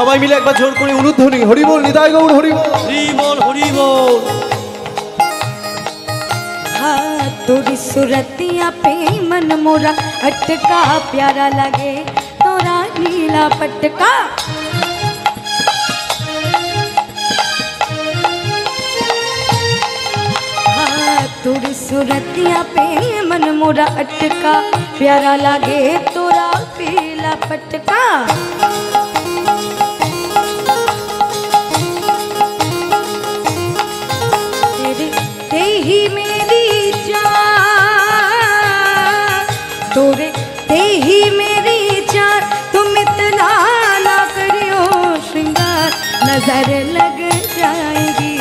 সবাই মিলে একবার জোর করে উলুধ্বনি হরি বল নিতাই গৌর হরি বল হরি বল হরি বল। तोरी सुरतिया पे मन मोरा अटका प्यारा लगे तोरा नीला पटका। तोरी सुरतिया पे मन मोरा अटका प्यारा लगे तोरा पीला पटका। तेरे ही मेरी तोरे ते ही मेरी जान तुम इतना ना करियो श्रृंगार नजर लग जाएगी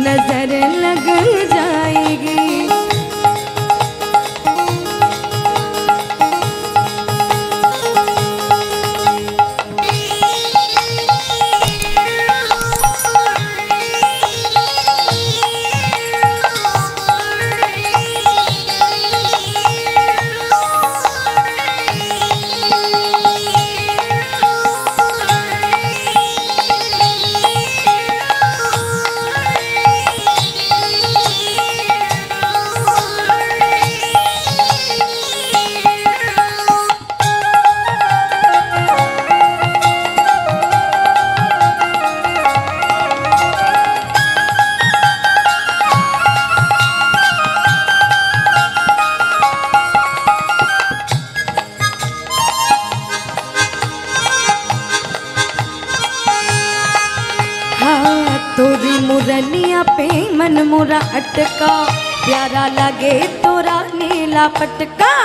नजर लग जाएगी। तोरी मुरनिया पे मन मोरा अटका प्यारा लगे तोरा नीला पटका।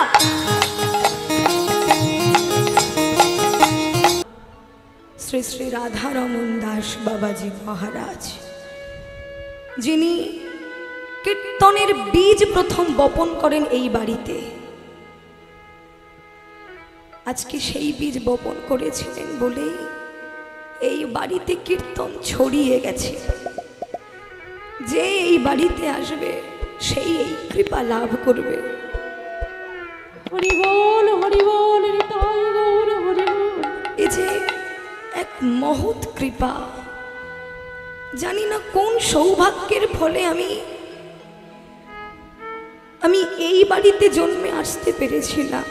श्री श्री राधा रमन दास बाबाजी महाराज जिनी कीर्तनेर बीज प्रथम बपन करें এই বাড়িতে আজকে সেই বীজ বপন করেছিলেন বলেই এই বাড়িতে কীর্তন ছড়িয়ে গেছে। যে এই বাড়িতে আসবে সেই এই কৃপা লাভ করবে। হরি বল হরি বল নিতাই গৌর হরি বল। এই যে এক মহৎ কৃপা, জানি না কোন সৌভাগ্যের ফলে আমি এই বাড়িতে জন্মে আসতে পেরেছিলাম।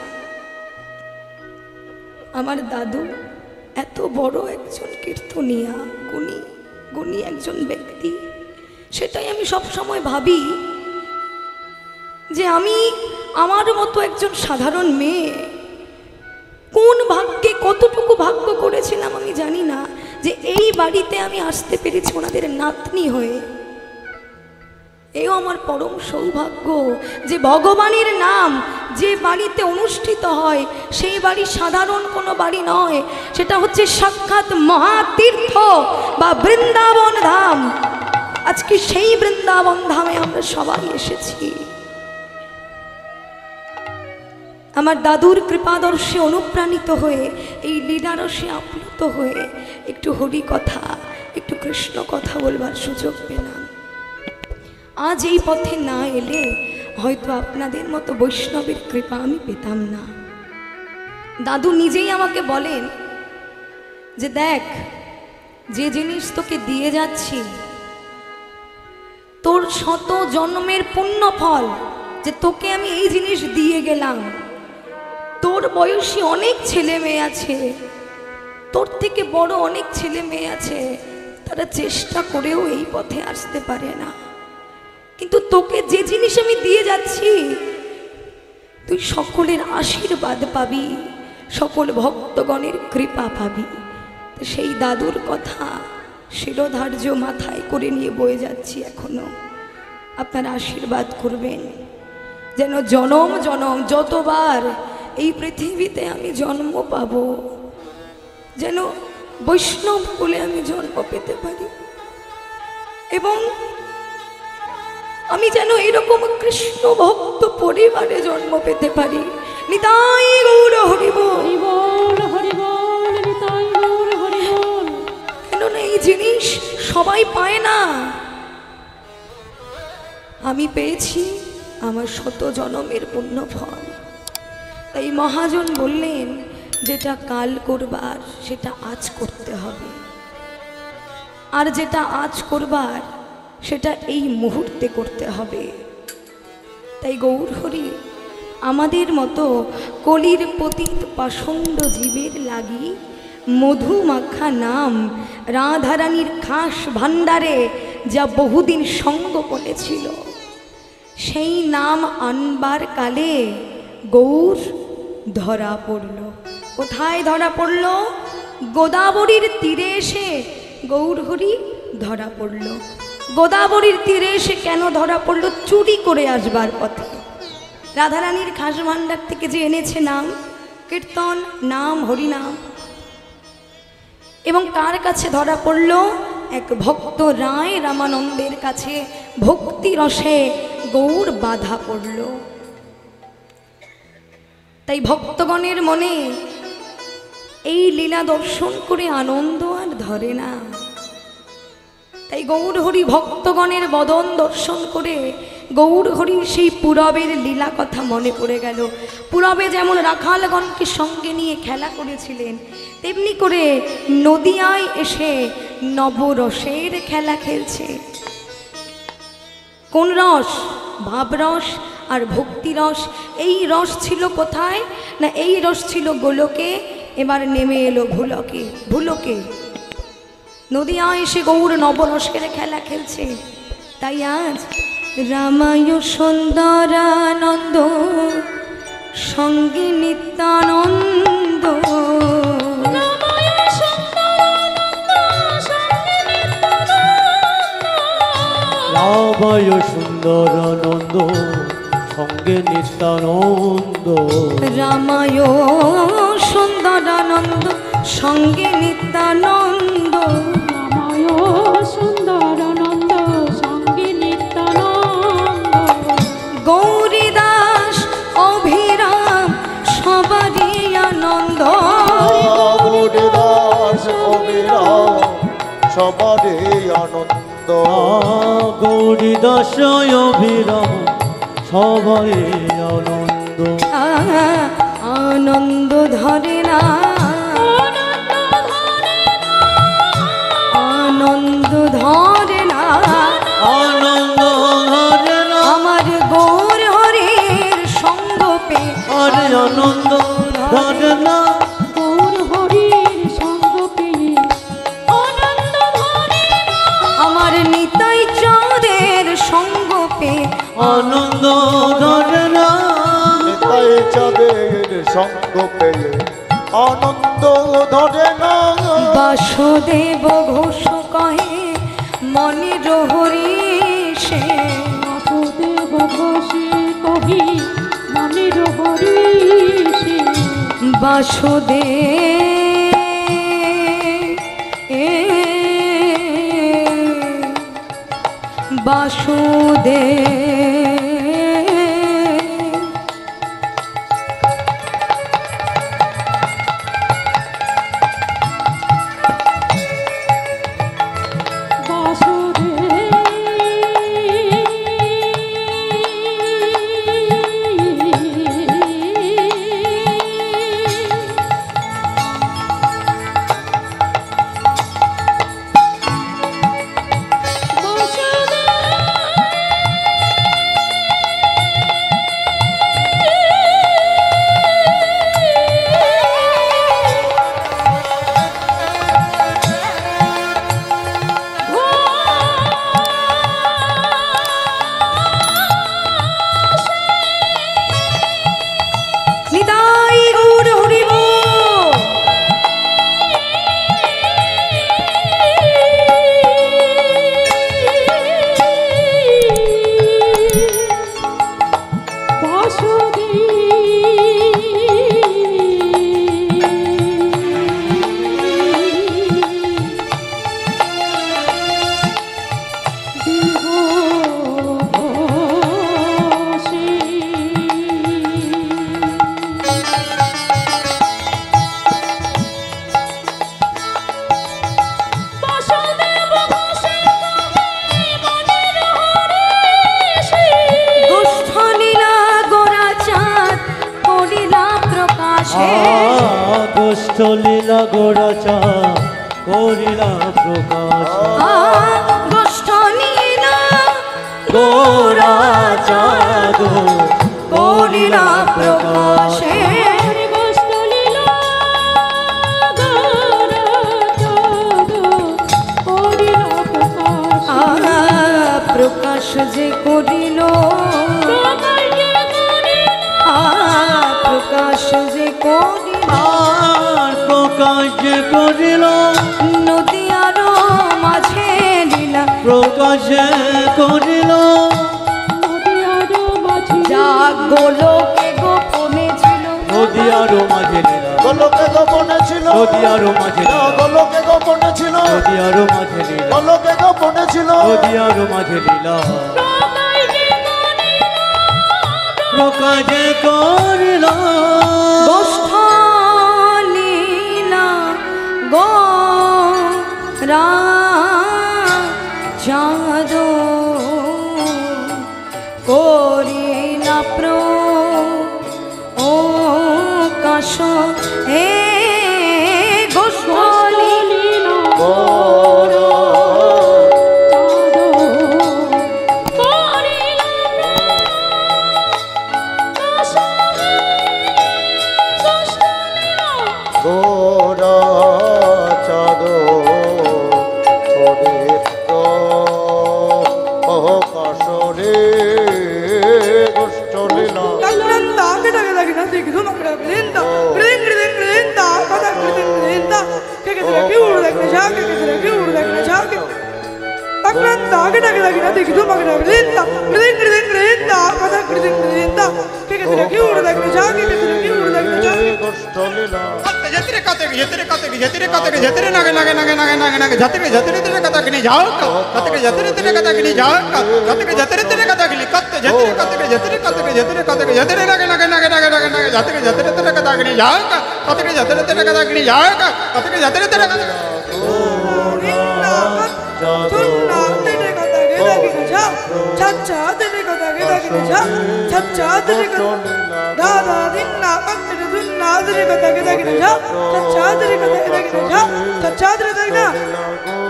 আমার দাদু এত বড় একজন কীর্তনিয়া গুণী একজন ব্যক্তি, সেটাই আমি সব সময় ভাবি যে আমি আমার মতো একজন সাধারণ মেয়ে কোন ভাগ্যে কতটুকু ভাগ্য করেছিলাম আমি জানি না, যে এই বাড়িতে আমি আসতে পেরেছি ওনাদের নাতনি হয়ে। এও আমার পরম সৌভাগ্য যে ভগবানের নাম যে বাড়িতে অনুষ্ঠিত হয় সেই বাড়ি সাধারণ কোনো বাড়ি নয়, সেটা হচ্ছে সাক্ষাৎ মহাতীর্থ বা বৃন্দাবন ধাম। আজকে সেই বৃন্দাবন ধামে আমরা সবাই এসেছি। আমার দাদুর কৃপাদর্শে অনুপ্রাণিত হয়ে এই লীলারসে আপ্লুত হয়ে একটু হরি কথা একটু কৃষ্ণ কথা বলবার সুযোগ পেলাম। আজ এই পথে না এলে হয়তো আপনাদের মতো বৈষ্ণবের কৃপা আমি পেতাম না। দাদু নিজেই আমাকে বলেন যে দেখ, যে জিনিস তোকে দিয়ে যাচ্ছি তোর শত জন্মের পুণ্য ফল, যে তোকে আমি এই জিনিস দিয়ে গেলাম। তোর বয়সী অনেক ছেলে মেয়ে আছে, তোর থেকে বড় অনেক ছেলে মেয়ে আছে, তারা চেষ্টা করেও এই পথে আসতে পারে না, কিন্তু তোকে যে জিনিস আমি দিয়ে যাচ্ছি তুই সকলের আশীর্বাদ পাবি, সকল ভক্তগণের কৃপা পাবি। তো সেই দাদুর কথা শিরোধার্য মাথায় করে নিয়ে বয়ে যাচ্ছি এখনো। আপনারা আশীর্বাদ করবেন যেন জনম জনম যতবার এই পৃথিবীতে আমি জন্ম পাব যেন বৈষ্ণব বলে আমি জন্ম পেতে পারি, এবং আমি যেন এরকম কৃষ্ণ ভক্ত পরিবারে জন্ম পেতে পারি। নিতাই গৌর হরি বল হরি বল হরি বল নিতাই গৌর হরি বল। কেননা এই জিনিস সবাই পায় না, আমি পেয়েছি আমার শত জনমের পুণ্য ফল। তাই মহাজন বললেন যেটা কাল করবার সেটা আজ করতে হবে, আর যেটা আজ করবার সেটা এই মুহূর্তে করতে হবে। তাই গৌরহরি আমাদের মতো কলির পতিত পাষণ্ড জীবের লাগি মধুমাখা নাম রাধারানীর খাস ভাণ্ডারে যা বহুদিন সঙ্গোপনে ছিল, সেই নাম আনবার কালে গৌর ধরা পড়ল। কোথায় ধরা পড়ল? গোদাবরীর তীরে এসে গৌরহরি ধরা পড়ল। গোদাবরীর তীরে এসে কেন ধরা পড়ল? চুরি করে আসবার পথে রাধারানীর খাস ভাণ্ডার থেকে যে এনেছে নাম কীর্তন, নাম, হরিনাম। এবং কার কাছে ধরা পড়ল? এক ভক্ত রায় রামানন্দের কাছে ভক্তি রসে গৌর বাধা পড়ল। তাই ভক্তগণের মনে এই লীলা দর্শন করে আনন্দ আর ধরে না। তাই গৌরহরি ভক্তগণের বদন দর্শন করে গৌরহরির সেই পুরবের লীলা কথা মনে পড়ে গেল। পুরবে যেমন রাখালগণকে সঙ্গে নিয়ে খেলা করেছিলেন, তেমনি করে নদিয়ায় এসে নবরসের খেলা খেলছে। কোন রস? ভাবরস আর ভক্তিরস। এই রস ছিল কোথায়? না এই রস ছিল গোলকে, এবার নেমে এলো ভুলকে। ভুলকে নদিয়ায় এসে গৌর নবরসের খেলা খেলছে। তাই আজ রামায় সুন্দরানন্দ সঙ্গে নিত্যানন্দ, রামায় সুন্দরানন্দ সঙ্গে নিত্যানন্দ, রামায় সুন্দরানন্দ সঙ্গে নিত্যানন্দ, রামায় সুন্দরানন্দ সঙ্গে নিত্যানন্দ, গৌরীদাস অভিরাম সবারই আনন্দ, গৌরীদাস অভিরাম সবারই আনন্দ, গৌরীদাস অভিরাম সবাই আনন্দ, আনন্দ ধরে না, আনন্দ ধরে না, আনন্দ ধরে না, আমার গৌর হরির সঙ্গ পে আরে আনন্দ ধরে না, গৌর হরির সঙ্গ পেয়ে আনন্দ ধরে না, আমার নিতাই চাঁদের সঙ্গ পে আনন্দ ধরে না, নিতাই চাঁদের সঙ্গ পেলে আনন্দ ধরে না, বাসুদেব ঘোষ কহে মনের হরিষে, বাসুদেব ঘোষে কহি মনের হরিষে, বাসুদেব গোষ্ঠ লীলা গোরাচা করিলা প্রকাশ গোষ্ঠ লীলা গোরাচা গো করিলা প্রকাশে প্রকাশ যে করিল প্রকাশ যে করিল আর প্রকাশ যে করিল নদী আরো মাঝে লীলা প্রকাশ করিল যা গোলকে গোপনে ছিল নদী আরো মাঝে লীলা গোলকে গোপনে ছিল নদী আরো মাঝে লীলা গোলকে গোপনে ছিল নদী আরো মাঝে লীলা গোলকে গোপনে ছিল নদী আরো মাঝে লীলা প্রকাশ করিল গোষ্ঠ লীলা গো চাঁদ করিলা ও কাশ হে গোষ্ঠ লীলা গোরা চাঁদ কাশরে গোষ্ঠ লীলা গোষ্ঠ লীলা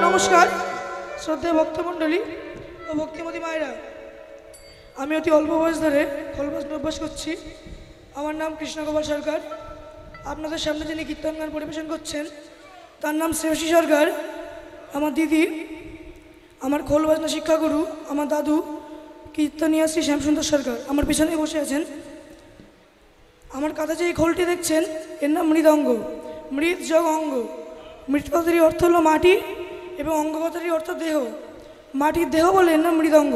নমস্কার শ্রদ্ধেয় ভক্তমণ্ডলী ও ভক্তিমতী মায়েরা, আমি অতি অল্প বয়স ধরে খোলবাজনা অভ্যাস করছি। আমার নাম কৃষ্ণগোপাল সরকার। আপনাদের সামনে যিনি কীর্তন গান পরিবেশন করছেন তার নাম শ্রেয়সী সরকার। আমার দিদি, আমার খোলবাজনা শিক্ষাগুরু, আমার দাদু কীর্তনিয়া শ্রী শ্যামসুন্দর সরকার আমার পিছনে বসে আছেন। আমার কাছে যে এই খোলটি দেখছেন এর নাম মৃদঙ্গ। মৃৎ যোগ অঙ্গ। মৃৎ কথাটির অর্থ হলো মাটি এবং অঙ্গ কথাটির অর্থ দেহ। মাটির দেহ বলে এর নাম মৃদঙ্গ।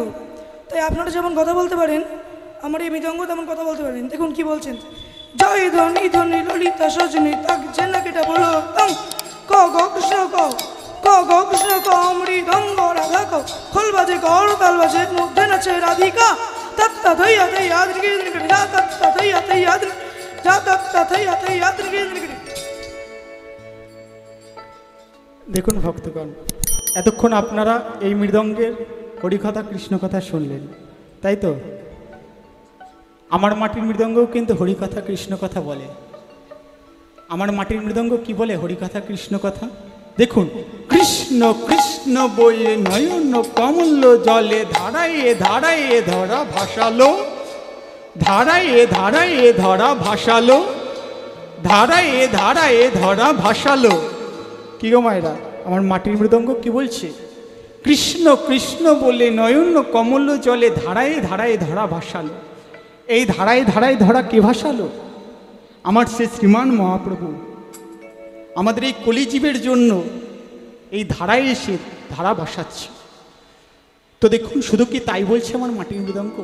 তাই আপনারা যেমন কথা বলতে পারেন, আমার এই মৃদঙ্গ তেমন কথা বলতে পারেন। দেখুন কি বলছেন। জয় ধ্বনি ধ্বনি ললিতা সজনী তাক যেন কেটা বলো ক গ কৃষ্ণ ক ক গ কৃষ্ণ ক মৃদঙ্গ রাধা ক খোল বাজে কর তাল বাজে মধ্যে নাচে রাধিকা তত্তা ধৈয়া ধৈ আদ্রিকে যা তত্তা ধৈয়া ধৈ আদ্রি যা তত্তা ধৈয়া ধৈ আদ্রিকে। দেখুন ভক্তগণ, এতক্ষণ আপনারা এই মৃদঙ্গের হরিকথা কৃষ্ণকথা শুনলেন, তাই তো? আমার মাটির মৃদঙ্গও কিন্তু হরিকথা কৃষ্ণকথা বলে। আমার মাটির মৃদঙ্গ কি বলে? হরিকথা কৃষ্ণকথা। দেখুন, কৃষ্ণ কৃষ্ণ বইয়ে নয়ন কমল জলে ধারায়ে ধারায়ে ধরা ভাসালো, ধারায়ে ধারায়ে ধরা ভাসালো, ধারায়ে ধারায়ে ধরা ভাসালো। কি গো মায়েরা, আমার মাটির মৃদঙ্গ কি বলছে? কৃষ্ণ কৃষ্ণ বলে নয়ন কমল জলে ধারায়ে ধারায়ে ধরা ভাসালো। এই ধারায় ধারায় ধরা কে ভাসালো? আমার সে শ্রীমান মহাপ্রভু আমাদের এই কলিজীবের জন্য এই ধারায় এসে ধারা ভাসাচ্ছে। তো দেখুন, শুধু কি তাই বলছে আমার মাটির মৃদঙ্গ?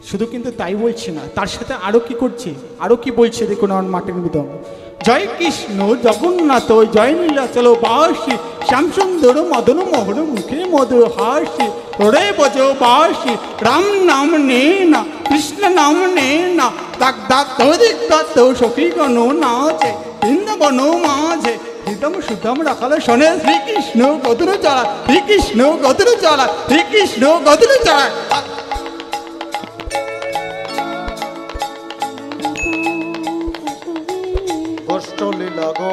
শুধু কিন্তু তাই বলছে না, তার সাথে আরও কি করছে, আরও কি বলছে দেখুন আমার মাটির মৃদঙ্গ। জয় কৃষ্ণ জগন্নাথ জয় নীলাচল বাসী শ্যামসুন্দর মদন মোহন মুখে মধু হাসি রে বজ বাসী রাম নাম নে না কৃষ্ণ নাম নে না দাগ দাগ দিক সখী গণ নাচে বৃন্দাবন মাঝে হৃদম সুদম রাখালে শোনে শ্রীকৃষ্ণ গদুর চড়া, শ্রীকৃষ্ণ গদুর চড়া, শ্রীকৃষ্ণ গদুর চড়া। গোষ্ঠ লীলা গো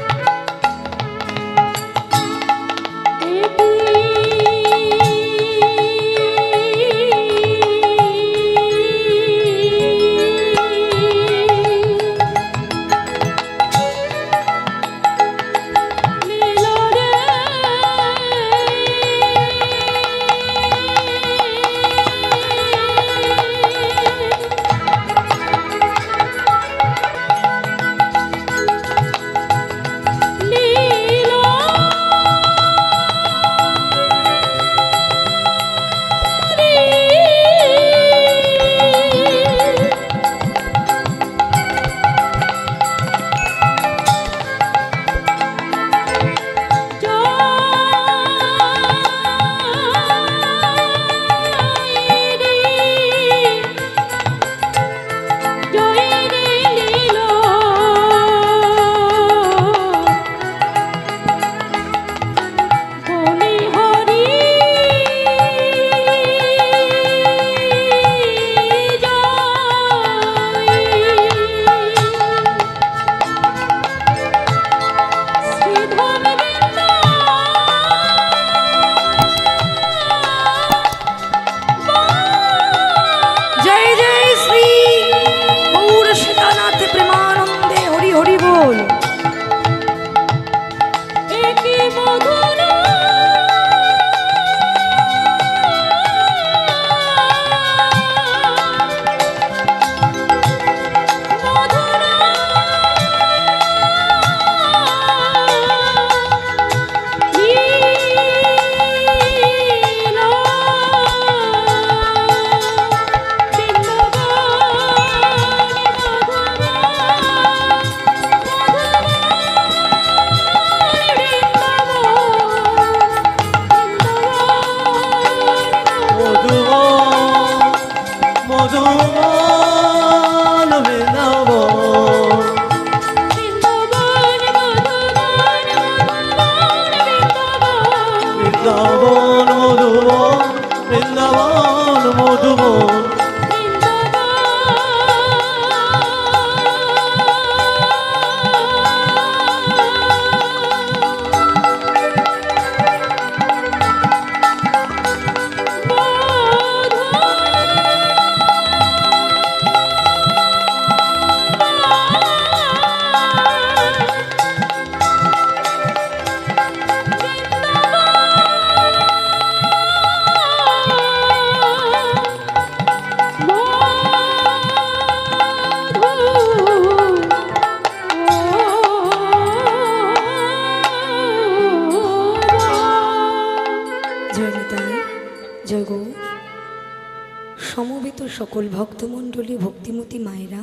সকল ভক্তমণ্ডলী ভক্তিমতী মায়েরা,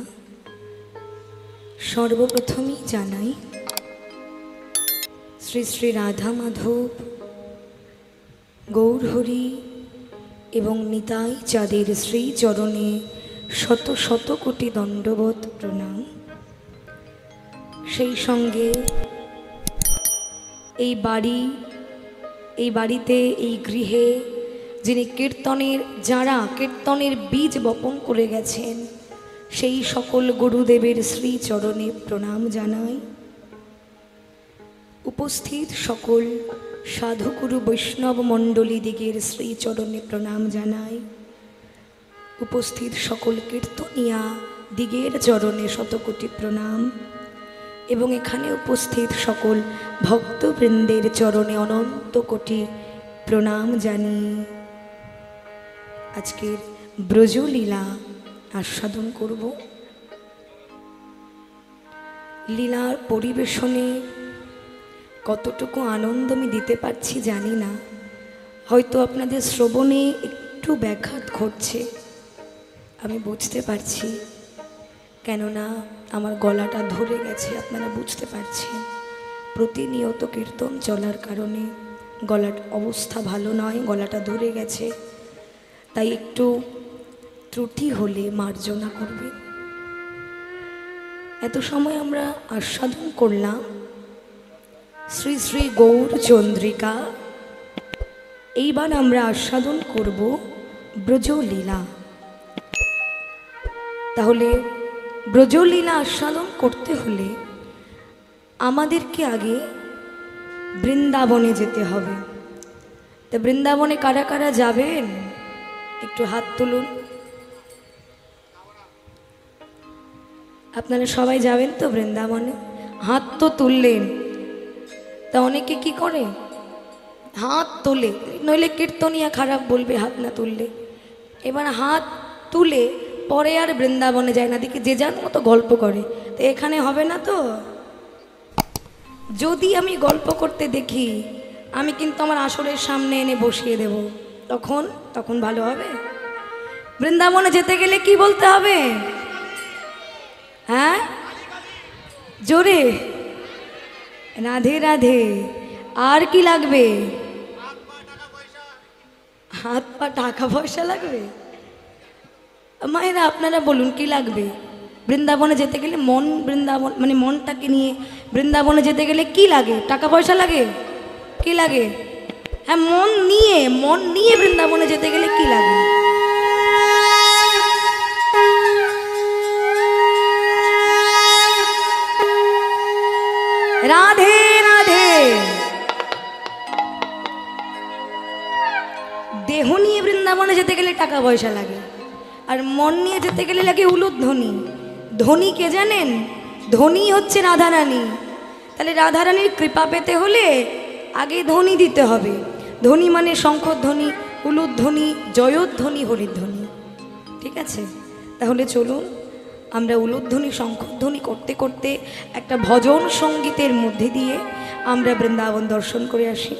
সর্বপ্রথমেই জানাই শ্রী শ্রী রাধা মাধব গৌরহরি এবং নিতাই চাঁদের শ্রী চরণে শত শত কোটি দণ্ডবত প্রণাম। সেই সঙ্গে এই বাড়িতে এই গৃহে যিনি যারা কীর্তনের বীজ বপন করে গেছেন সেই সকল গুরুদেবের শ্রী চরণে প্রণাম জানাই। উপস্থিত সকল সাধুগুরু বৈষ্ণব মণ্ডলী দিগের শ্রী চরণে প্রণাম জানাই। উপস্থিত সকল কীর্তনিয়া দিগের চরণে শতকোটি প্রণাম এবং এখানে উপস্থিত সকল ভক্তবৃন্দের চরণে অনন্ত কোটি প্রণাম জানিয়ে আজকের ব্রজলীলা আস্বাদন করব। লীলার পরিবেশনে কতটুকু আনন্দ আমি দিতে পারছি জানি না, হয়তো আপনাদের শ্রবণে একটু ব্যাঘাত ঘটছে, আমি বুঝতে পারছি, কেননা আমার গলাটা ধরে গেছে, আপনারা বুঝতে পারছেন। প্রতিনিয়ত কীর্তন চলার কারণে গলার অবস্থা ভালো নয়, গলাটা ধরে গেছে, তাই একটু ত্রুটি হলে মার্জনা করবে। এত সময় আমরা আস্বাদন করলাম শ্রী শ্রী গৌরচন্দ্রিকা, এইবার আমরা আস্বাদন করব ব্রজলীলা। তাহলে ব্রজলীলা আস্বাদন করতে হলে আমাদেরকে আগে বৃন্দাবনে যেতে হবে। তা বৃন্দাবনে কারা কারা যাবেন একটু হাত তুলুন। আপনারা সবাই যাবেন তো বৃন্দাবনে? হাত তো তুললেন, তা অনেকে কি করে হাত তোলে, নইলে কীর্তনিয়া খারাপ বলবে হাত না তুললে। এবার হাত তুলে পরে আর বৃন্দাবনে যায় না, দেখি যে যার মতো গল্প করে। তো এখানে হবে না তো? যদি আমি গল্প করতে দেখি, আমি কিন্তু আমার আসরের সামনে এনে বসিয়ে দেব, তখন ভালো হবে। বৃন্দাবনে যেতে গেলে কি বলতে হবে? হ্যাঁ, জোরে রাধে রাধে। আর কি লাগবে? হাত পা টাকা পয়সা লাগবে? মায়েরা আপনারা বলুন কি লাগবে? বৃন্দাবনে যেতে গেলে বৃন্দাবন মানে মনটাকে নিয়ে বৃন্দাবনে যেতে গেলে কি লাগে? টাকা পয়সা লাগে? কি লাগে? হ্যাঁ, মন নিয়ে বৃন্দাবনে যেতে গেলে কি লাগে? রাধে রাধে। দেহ নিয়ে বৃন্দাবনে যেতে গেলে টাকা পয়সা লাগে, আর মন নিয়ে যেতে গেলে লাগে উলুধ্বনি। ধ্বনি কে জানেন? ধ্বনি হচ্ছে রাধারানী। তাহলে রাধারানীর কৃপা পেতে হলে আগে ধ্বনি দিতে হবে। ধ্বনি মানে শঙ্খধ্বনি, উলুধ্বনি, জয়ধ্বনি, হরিধ্বনি। ঠিক আছে, তাহলে চলুন আমরা উলুধ্বনি শঙ্খধ্বনি করতে করতে একটা ভজন সঙ্গীতের মধ্যে দিয়ে আমরা বৃন্দাবন দর্শন করে আসি।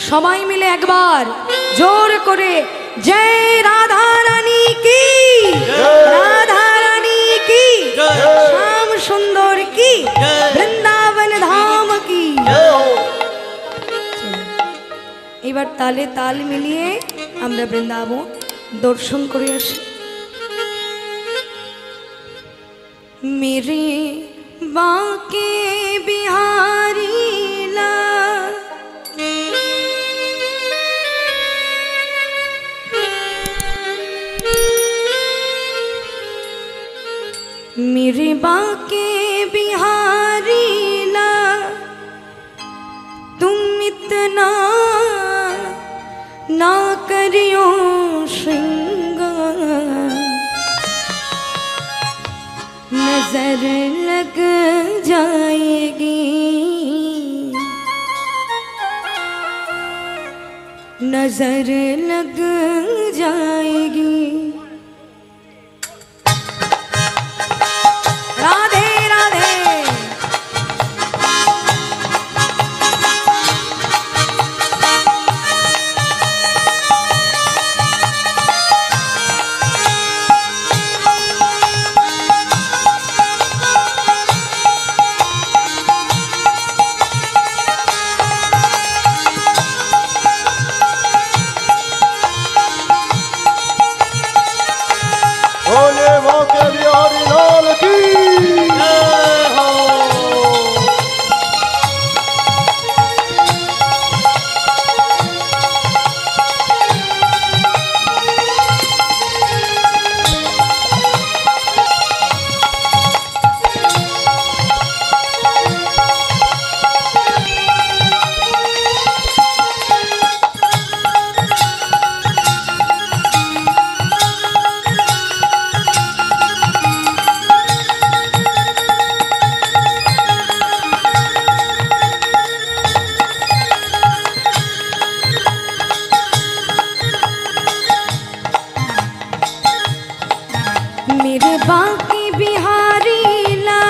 সবাই মিলে একবার জোর করে জয় রাধা রানী কি, রাধা রানী কি, শ্যাম সুন্দর কি, বৃন্দাবন ধাম কি। এবার তালে তাল মিলিয়ে আমরা বৃন্দাবন দর্শন করে আসি। मेरे बाके बिहारी लाल मेरे बाके बिहारी लाल तुम इतना ना करियो श्रृंगार नजर लग जाएगी नजर लग जाएगी। राधे राधे। बोले मौके बिहारी लाल की जय हो। मेरे बाकी बिहारी ला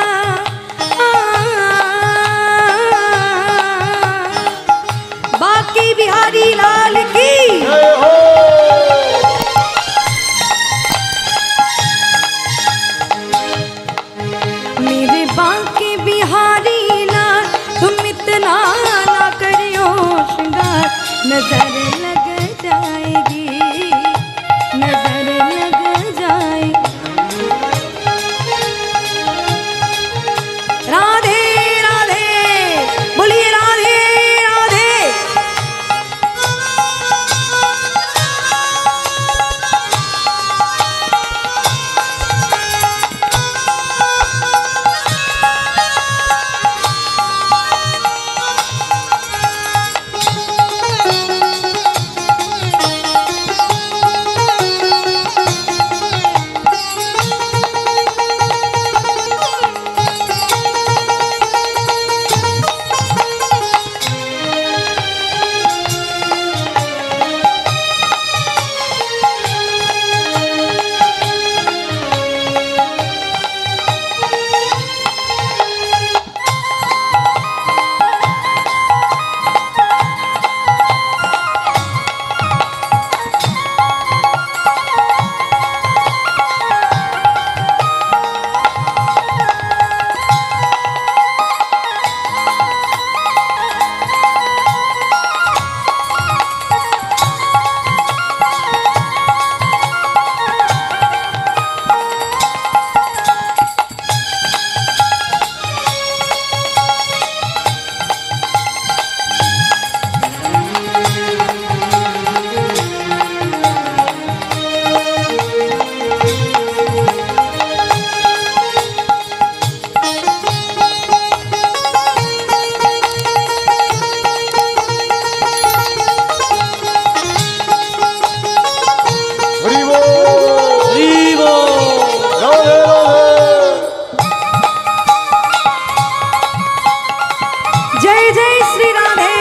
बाकी बिहारी लाल की जय हो। मेरे बाकी बिहारी लाल तुम इतना ना करियो श्रृंगार, नजर लग जाएगी, नजर लग जाएगी। राधे राधे बोलिए राधे राधे। हरि बोल। हरि बोल। राधे राधे। जय जय श्री राधे।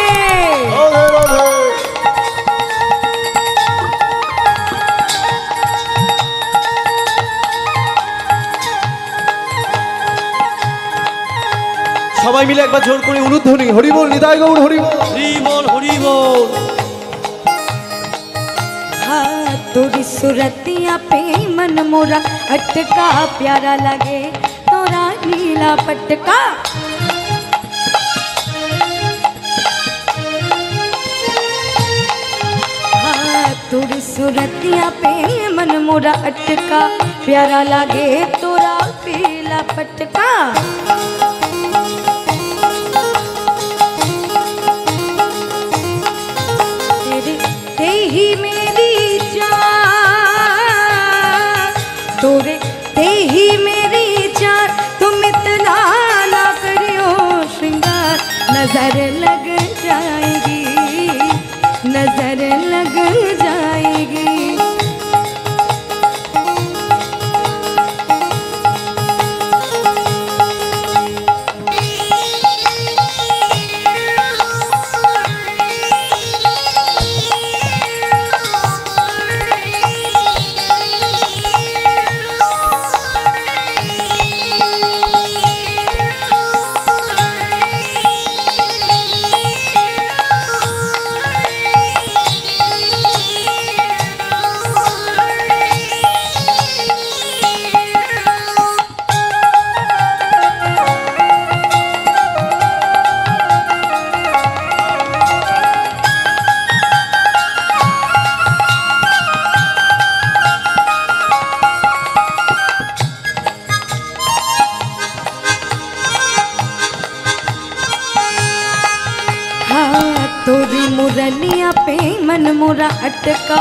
राधे राधे। সবাই মিলে একবার জোর করে উলুধ্বনি হরি বল, নিতাই গৌর হরি বল। हरि बोल हरि बोल। हाँ तोरी सुरतिया पे मन मोरा अटका, प्यारा लगे तोरा नीला पटका। हाँ तोरी सुरतिया पे मन मोरा अटका, प्यारा लगे तोरा पीला पटका। तेरे ते ही मेरी जान, तोरे ते ही मेरी जान, तुम इतना ना करियो श्रृंगार, नजर लग जाएगी, नजर लग जाएगी। हाँ तोरी मुरलिया पे मन मोरा अटका,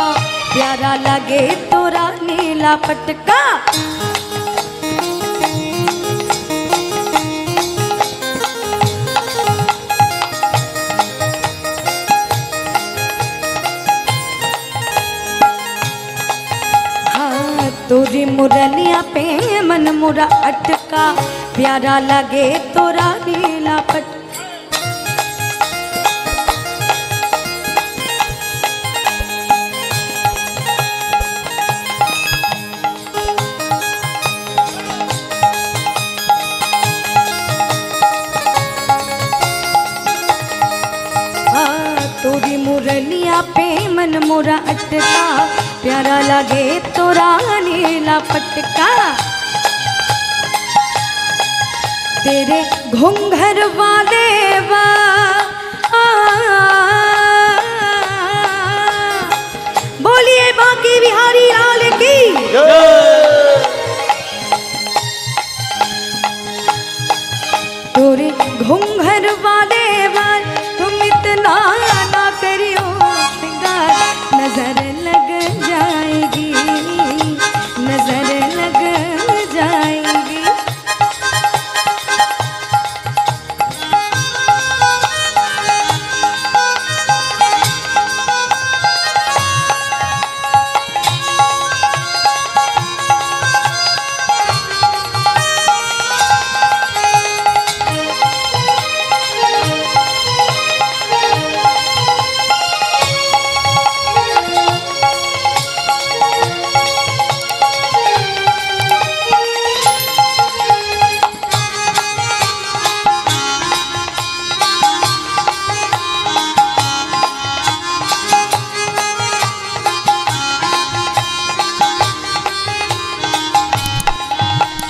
प्यारा लगे तोरा नीला पटका। हाँ तोरी मुरलिया पे मन मोरा अटका, प्यारा लगे तोरा नीला पटका। तोरी मुरलिया पे मन मोरा अटका, प्यारा लगे तोरा नीला पटका। तेरे घूंघर वाले बा बोलिए बांके बिहारी लाल की। तोरे घूंघर वाले बाल तुम इतना ना करियो श्रृंगार, नजर लग जाएगी, नजर लग जाएगी।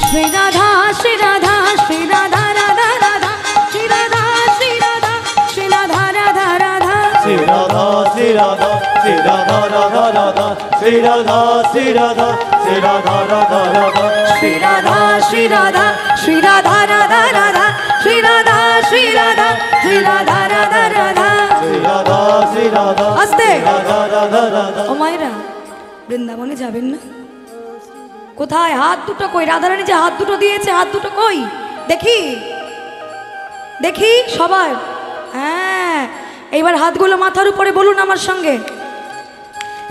श्री राधा श्री राधा श्री राधा राधा राधा, श्री राधा श्री राधा श्री राधा राधा राधा, श्री राधा श्री राधा श्री राधा राधा राधा, श्री राधा श्री राधा श्री राधा राधा राधा, श्री राधा श्री राधा श्री राधा राधा राधा, श्री राधा श्री राधा श्री राधा राधा राधा, श्री राधा श्री राधा आस्ते राधा राधा राधा। ও মায়েরা বৃন্দাবনে যাবেন না? কোথায় হাত দুটো কই? রাধারানী যে হাত দুটো দিয়েছে, হাত দুটো কই দেখি, দেখি সবার। হ্যাঁ এইবার হাতগুলো মাথার উপরে বলুন আমার সঙ্গে,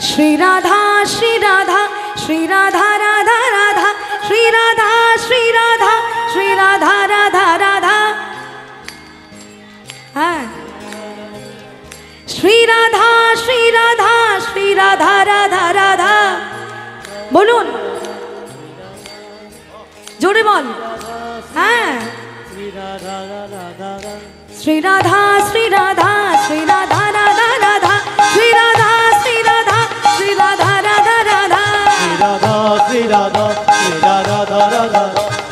শ্রী রাধা শ্রী রাধা শ্রী রাধা রাধা রাধা, শ্রী রাধা শ্রী রাধা শ্রী রাধা রাধা রাধা। হ্যাঁ শ্রী রাধা শ্রী রাধা শ্রী রাধা রাধা রাধা বলুন, জোরে বল। হ্যাঁ শ্রী রাধা শ্রী রাধা শ্রী রাধা রাধা রাধা, শ্রী রাধা শ্রী রাধা শ্রী রাধা রাধা রাধা, श्री राधा श्री राधा श्री राधा राधा,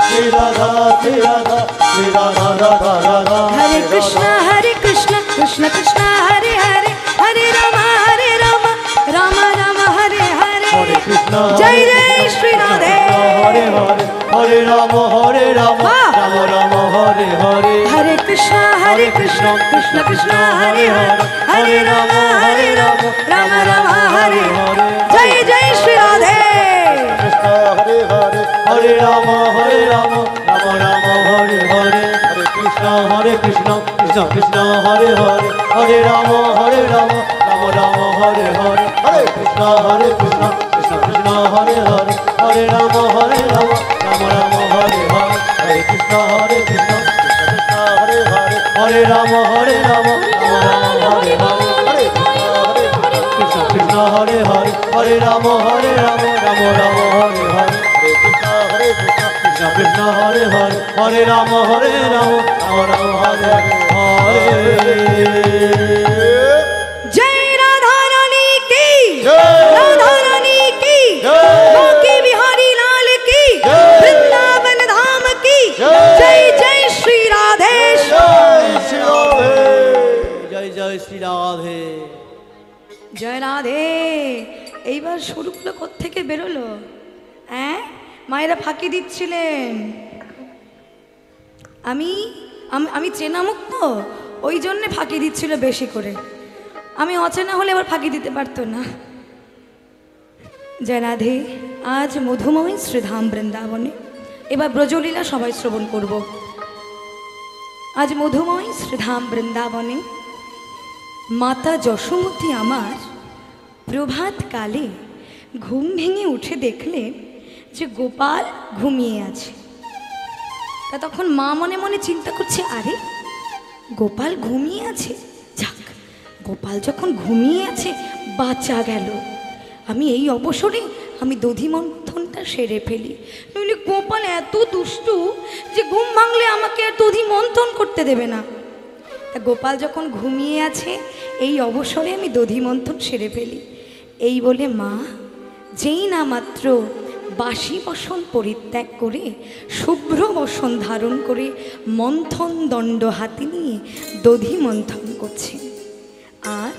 श्री राधा श्री राधा श्री राधा राधा राधा। हरे कृष्ण कृष्ण कृष्ण हरे हरे, हरे राम राम राम हरे हरे, हरे कृष्ण जय जय श्री राधे। हरे हरे हरे राम राम राम हरे हरे, हरे कृष्ण कृष्ण कृष्ण हरे हरे, हरे राम राम राम हरे हरे, जय जय श्री राधे। कृष्ण हरे हरे हरे राम राम राम हरे हरे, हरे कृष्ण कृष्ण कृष्ण हरे हरे, हरे राम राम राम हरे हरे, हरे कृष्ण कृष्ण कृष्ण हरे हरे, हरे राम राम राम हरे हरे, हरे कृष्ण कृष्ण कृष्ण हरे हरे, हरे राम राम हरे हरे, हरे कृष्ण कृष्ण हरे हरे, हरे राम राम राम हरे हरे, हरे कृष्ण कृष्ण कृष्ण हरे हरे, हरे राम राम राम हरे हरे। जय राधा रानी की, जय। राधा रानी की, जय। बांके बिहारी लाल की, जय। वृंदावन धाम की, जय। जय जय श्री राधे। जय श्री राधे जय जय श्री राधे। জয় রাধে। এইবার স্বরূপগুলো কোত্থেকে বেরোলো? হ্যাঁ মায়েরা ফাঁকি দিচ্ছিলেন। আমি আমি চেনামুক্ত? ওই জন্যে ফাঁকি দিচ্ছিল বেশি করে। আমি অচেনা হলে আবার ফাঁকি দিতে পারতো না। জয় রাধে। আজ মধুময় শ্রীধাম বৃন্দাবনে এবার ব্রজলীলা সবাই শ্রবণ করব। আজ মধুময় শ্রীধাম বৃন্দাবনে মাতা যশোমতী আমার প্রভাতকালে ঘুম ভেঙে উঠে দেখলেন যে গোপাল ঘুমিয়ে আছে। তা তখন মা মনে মনে চিন্তা করছে, আরে গোপাল ঘুমিয়ে আছে, যাক গোপাল যখন ঘুমিয়ে আছে বাঁচা গেল, আমি এই অবসরে আমি দধি মন্থনটা সেরে ফেলি, নইলে গোপাল এত দুষ্টু যে ঘুম ভাঙলে আমাকে আর দধি মন্থন করতে দেবে না। তা গোপাল যখন ঘুমিয়ে আছে এই অবসরে আমি দধি মন্থন সেরে ফেলি। এই বলে মা যেই না মাত্র বাসি বসন পরিত্যাগ করে শুভ্র বসন ধারণ করে মন্থন দণ্ড হাতে নিয়ে দধি মন্থন করছে। আর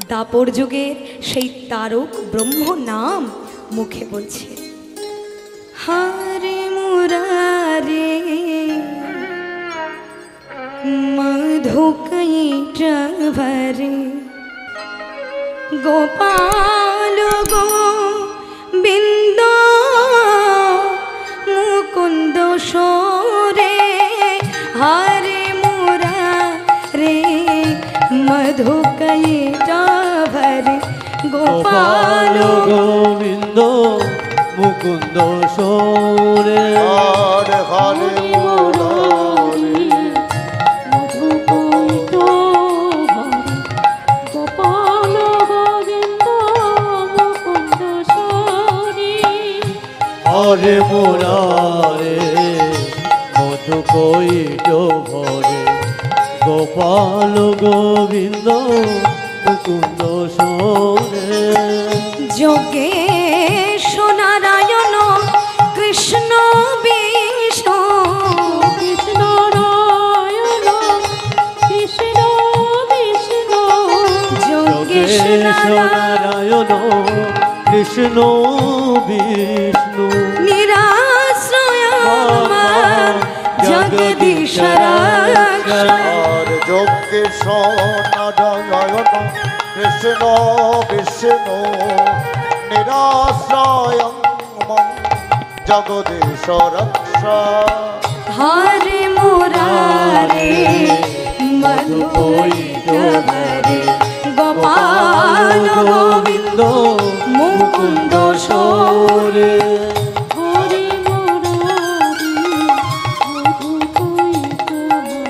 দাপর যুগের সেই তারক ব্রহ্ম নাম মুখে বলছে, হারে মুরারে মধুকৈটভরে গোপাল গোবিন্দ মুকুন্দ সোরে, হারে মুরারে মধুকৈটভরে গোপাল গোবিন্দ মুকুন্দ সোরে। হরে হরে মুরারি মধুকৈট গোপাল গোবিন্দ মুকুন্দ সোরে। হরে মুরারে মধুকৈট ভরে গোপাল গোবিন্দ মুকুন্দ সোরে। যোগেশ নারায়ণ কৃষ্ণ বিষ্ণু, কৃষ্ণ নারায়ণ কৃষ্ণ বিষ্ণু। যোগেশ নারায়ণ কৃষ্ণ বিষ্ণু। নিরাশ্রয় আমার জগদীশ রক্ষা। আর যজ্ঞেশ নারায়ণ কৃষ্ণ বিষ্ণু নিরাশ্রয় জগদীশ রক্ষা। হরে মুরারে মধুকৈটভরে গোপাল গোবিন্দ মুকুন্দ সোরে। হরে মুরারি মধুকৈটভরে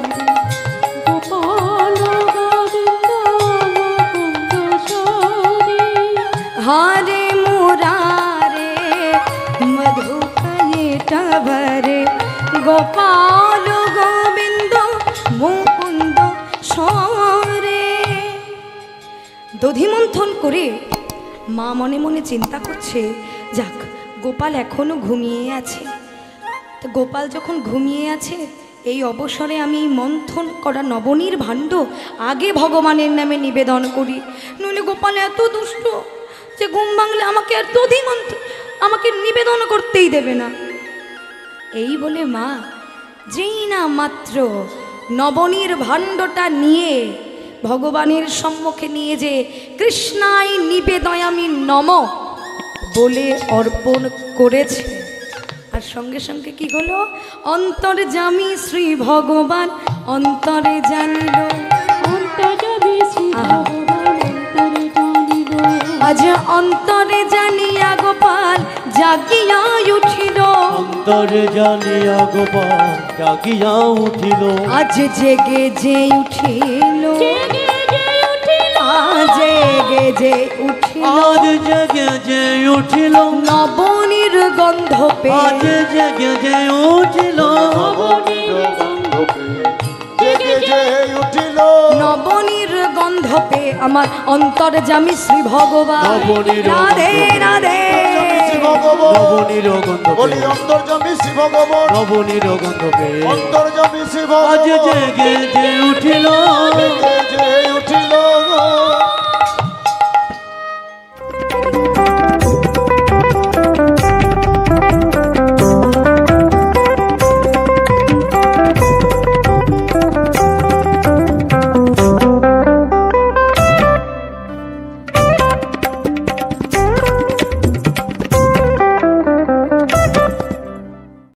গোপাল গোবিন্দ মুকুন্দ সোরে। হরে মুরারে মধুকৈটভরে গোপাল গোবিন্দ মুকুন্দ সোরে। দধিমন্থন করে মা মনে মনে চিন্তা করছে, যাক গোপাল এখনো ঘুমিয়ে আছে। তো গোপাল যখন ঘুমিয়ে আছে এই অবসরে আমি এই মন্থন করা নবনীর ভাণ্ড আগে ভগবানের নামে নিবেদন করি, নইলে গোপাল এত দুষ্ট যে ঘুম ভাঙলে আমাকে আর দধি মন্থন আমাকে নিবেদন করতেই দেবে না। এই বলে মা যেই না মাত্র নবনীর ভাণ্ডটা নিয়ে ভগবানের সম্মুখে নিয়ে যে কৃষ্ণায় নিবেদয়ামি নম বলে অর্পণ করেছে, আর সঙ্গে সঙ্গে কি হলো, অন্তর্যামী শ্রী ভগবান অন্তরে জানিল। অন্তর্যামী শ্রী ভগবান অন্তরে জানিল। আজ অন্তরে জানিয়া গোপাল জাগিয়া উঠিল। অন্তরে জানিয়া গোপাল জাগিয়া উঠিল। আজ জেগে যে উঠিল, জেগে যে উঠিল। আজ জেগে যে উঠিল। আজ জেগে যে উঠিল। নবনীর গন্ধ পে আজ জেগে যে উঠিল। নবনীর গন্ধ পেয়ে জেগে যে উঠিল। নবনীর গন্ধ পে আমার অন্তর্যামী শ্রী ভগবান। নবনীর রাধে রাধে শ্রী ভগবান নবনীর গন্ধ বলি অন্তর্যামী শ্রী ভগবান নবনীর গন্ধ পে অন্তর্যামী শ্রী আজ ভগবান জেগে যে